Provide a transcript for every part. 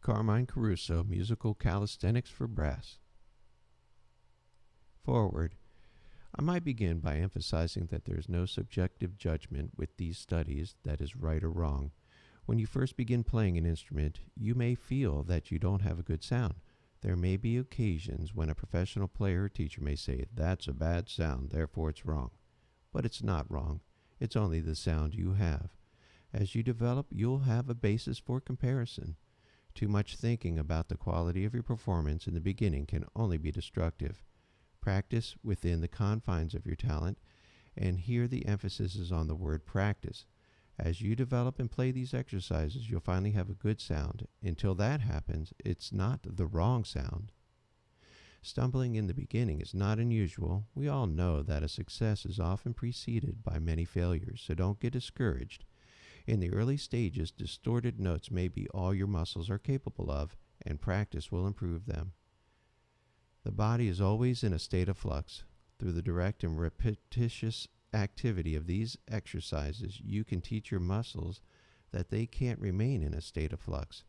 Carmine Caruso, Musical Calisthenics for Brass. Forward. I might begin by emphasizing that there is no subjective judgment with these studies that is right or wrong. When you first begin playing an instrument, you may feel that you don't have a good sound. There may be occasions when a professional player or teacher may say, "That's a bad sound, therefore it's wrong." But it's not wrong. It's only the sound you have. As you develop, you'll have a basis for comparison. Too much thinking about the quality of your performance in the beginning can only be destructive. Practice within the confines of your talent, and here the emphasis is on the word practice. As you develop and play these exercises, you'll finally have a good sound. Until that happens, it's not the wrong sound. Stumbling in the beginning is not unusual. We all know that a success is often preceded by many failures, so don't get discouraged. In the early stages, distorted notes may be all your muscles are capable of, and practice will improve them. The body is always in a state of flux. Through the direct and repetitious activity of these exercises, you can teach your muscles that they can't remain in a state of flux.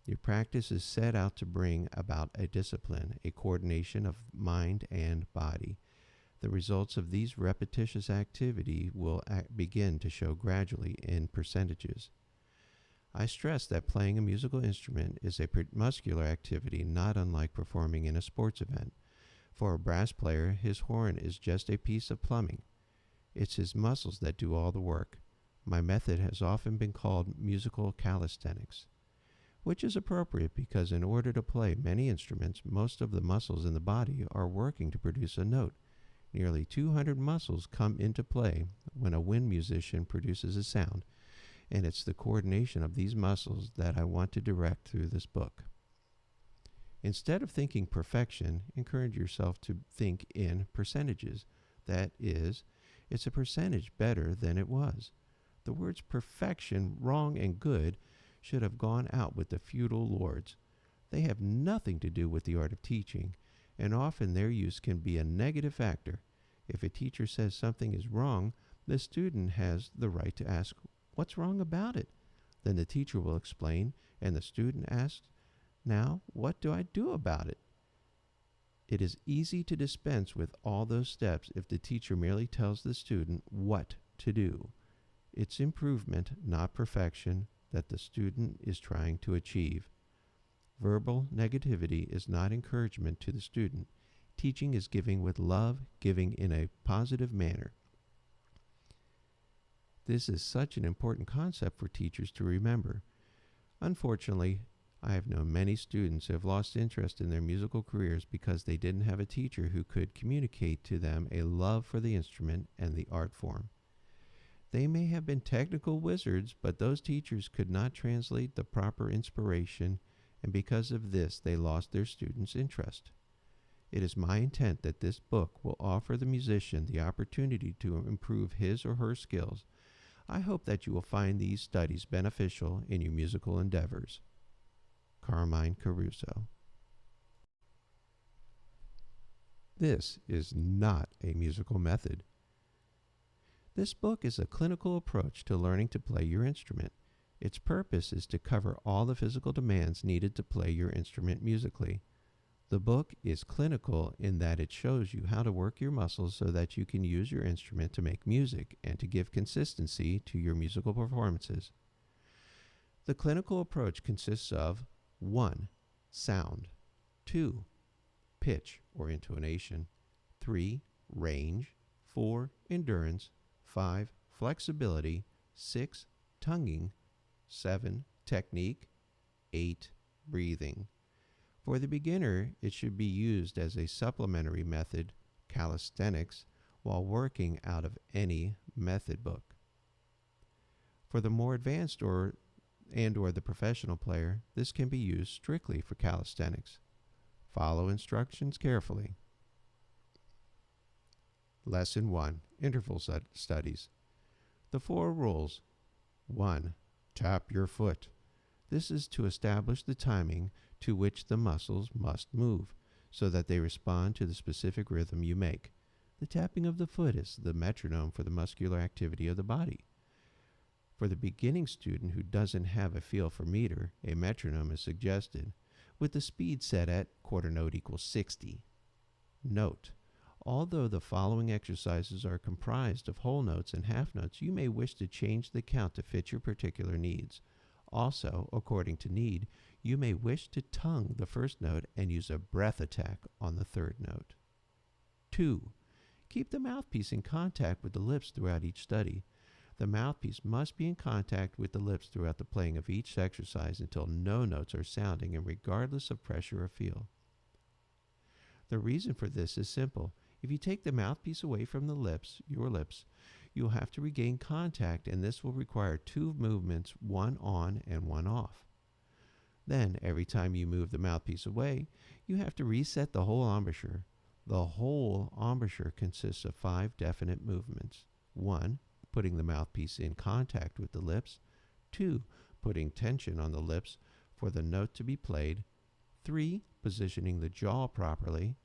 Your practice is set out to bring about a discipline, a coordination of mind and body. The results of these repetitious activity will begin to show gradually in percentages. I stress that playing a musical instrument is a muscular activity not unlike performing in a sports event. For a brass player, his horn is just a piece of plumbing. It's his muscles that do all the work. My method has often been called musical calisthenics, which is appropriate because in order to play many instruments, most of the muscles in the body are working to produce a note. Nearly 200 muscles come into play when a wind musician produces a sound, and it's the coordination of these muscles that I want to direct through this book. Instead of thinking perfection, encourage yourself to think in percentages. That is, it's a percentage better than it was. The words perfection, wrong, and good should have gone out with the feudal lords. They have nothing to do with the art of teaching, and often their use can be a negative factor. If a teacher says something is wrong, the student has the right to ask, "What's wrong about it?" Then the teacher will explain, and the student asks, "Now, what do I do about it?" It is easy to dispense with all those steps if the teacher merely tells the student what to do. It's improvement, not perfection, that the student is trying to achieve. Verbal negativity is not encouragement to the student. Teaching is giving with love, giving in a positive manner. This is such an important concept for teachers to remember. Unfortunately, I have known many students who have lost interest in their musical careers because they didn't have a teacher who could communicate to them a love for the instrument and the art form. They may have been technical wizards, but those teachers could not translate the proper inspiration, and because of this, they lost their students' interest. It is my intent that this book will offer the musician the opportunity to improve his or her skills. I hope that you will find these studies beneficial in your musical endeavors. Carmine Caruso. This is not a musical method. This book is a clinical approach to learning to play your instrument. Its purpose is to cover all the physical demands needed to play your instrument musically. The book is clinical in that it shows you how to work your muscles so that you can use your instrument to make music and to give consistency to your musical performances. The clinical approach consists of 1. Sound, 2. Pitch or intonation, 3. Range, 4. Endurance, 5. Flexibility, 6. Tonguing, 7. Technique, 8. Breathing. For the beginner, it should be used as a supplementary method, calisthenics, while working out of any method book. For the more advanced or the professional player, this can be used strictly for calisthenics. Follow instructions carefully. Lesson 1. Interval Studies. The 4 rules. 1. Tap your foot. This is to establish the timing to which the muscles must move, so that they respond to the specific rhythm you make. The tapping of the foot is the metronome for the muscular activity of the body. For the beginning student who doesn't have a feel for meter, a metronome is suggested, with the speed set at quarter note equals 60. Note: although the following exercises are comprised of whole notes and half notes, you may wish to change the count to fit your particular needs. Also, according to need, you may wish to tongue the first note and use a breath attack on the third note. 2. Keep the mouthpiece in contact with the lips throughout each study. The mouthpiece must be in contact with the lips throughout the playing of each exercise until no notes are sounding and regardless of pressure or feel. The reason for this is simple. If you take the mouthpiece away from the lips, your lips, you'll have to regain contact, and this will require two movements, one on and one off. Then, every time you move the mouthpiece away, you have to reset the whole embouchure. The whole embouchure consists of 5 definite movements. 1. Putting the mouthpiece in contact with the lips. 2. Putting tension on the lips for the note to be played. 3. Positioning the jaw properly.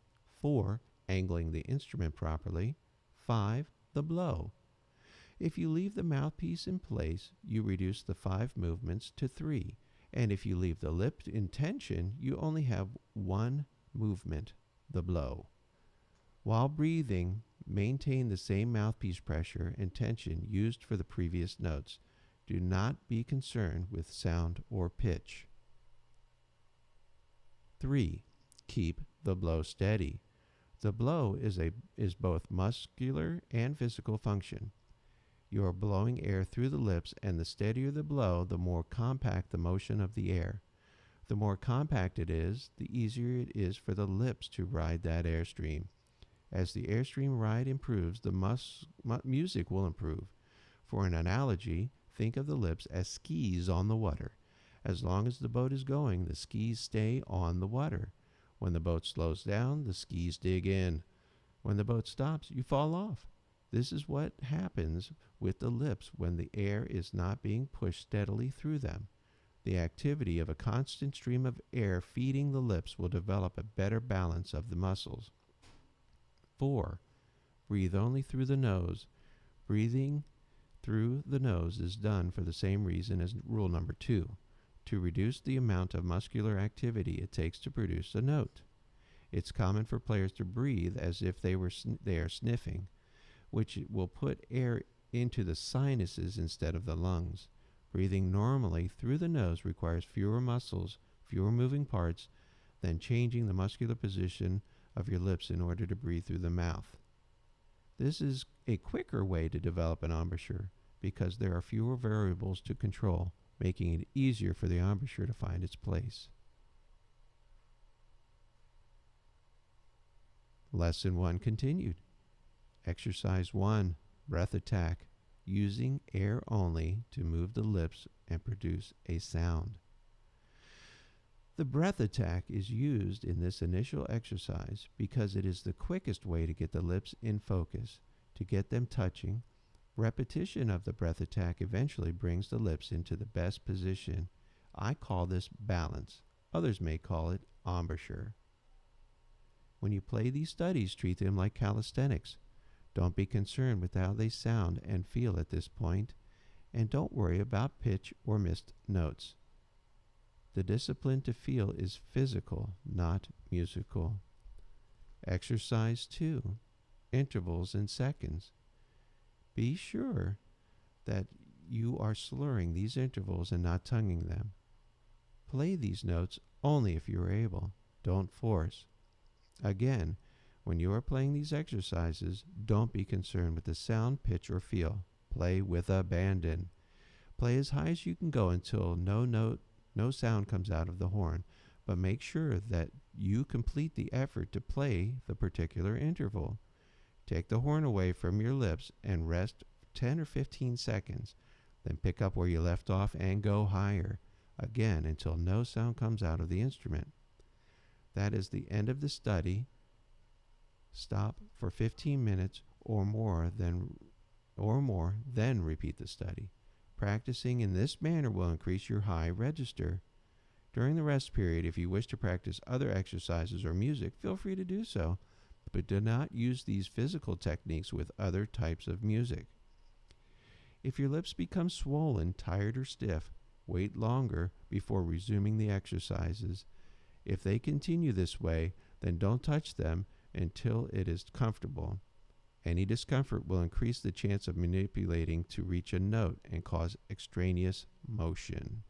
4. Angling the instrument properly. 5. The blow. If you leave the mouthpiece in place, you reduce the 5 movements to 3. And if you leave the lip in tension, you only have 1 movement, the blow. While breathing, maintain the same mouthpiece pressure and tension used for the previous notes. Do not be concerned with sound or pitch. 3. Keep the blow steady. The blow is both muscular and physical function. You are blowing air through the lips, and the steadier the blow, the more compact the motion of the air. The more compact it is, the easier it is for the lips to ride that airstream. As the airstream ride improves, the music will improve. For an analogy, think of the lips as skis on the water. As long as the boat is going, the skis stay on the water. When the boat slows down, the skis dig in. When the boat stops, you fall off. This is what happens with the lips when the air is not being pushed steadily through them. The activity of a constant stream of air feeding the lips will develop a better balance of the muscles. 4. Breathe only through the nose. Breathing through the nose is done for the same reason as rule number 2, to reduce the amount of muscular activity it takes to produce a note. It's common for players to breathe as if they are sniffing, which will put air into the sinuses instead of the lungs. Breathing normally through the nose requires fewer muscles, fewer moving parts, than changing the muscular position of your lips in order to breathe through the mouth. This is a quicker way to develop an embouchure because there are fewer variables to control, making it easier for the embouchure to find its place. Lesson 1 continued. Exercise 1, breath attack, using air only to move the lips and produce a sound. The breath attack is used in this initial exercise because it is the quickest way to get the lips in focus, to get them touching. Repetition of the breath attack eventually brings the lips into the best position. I call this balance. Others may call it embouchure. When you play these studies, treat them like calisthenics. Don't be concerned with how they sound and feel at this point, and don't worry about pitch or missed notes. The discipline to feel is physical, not musical. Exercise 2, intervals in seconds. Be sure that you are slurring these intervals and not tonguing them. Play these notes only if you are able. Don't force. Again, when you are playing these exercises, don't be concerned with the sound, pitch, or feel. Play with abandon. Play as high as you can go until no sound comes out of the horn, but make sure that you complete the effort to play the particular interval. Take the horn away from your lips and rest 10 or 15 seconds, then pick up where you left off and go higher, again until no sound comes out of the instrument. That is the end of the study. Stop for 15 minutes or more, then repeat the study. Practicing in this manner will increase your high register. During the rest period, if you wish to practice other exercises or music, feel free to do so, but do not use these physical techniques with other types of music. If your lips become swollen, tired, or stiff, wait longer before resuming the exercises. If they continue this way, then don't touch them until it is comfortable. Any discomfort will increase the chance of manipulating to reach a note and cause extraneous motion.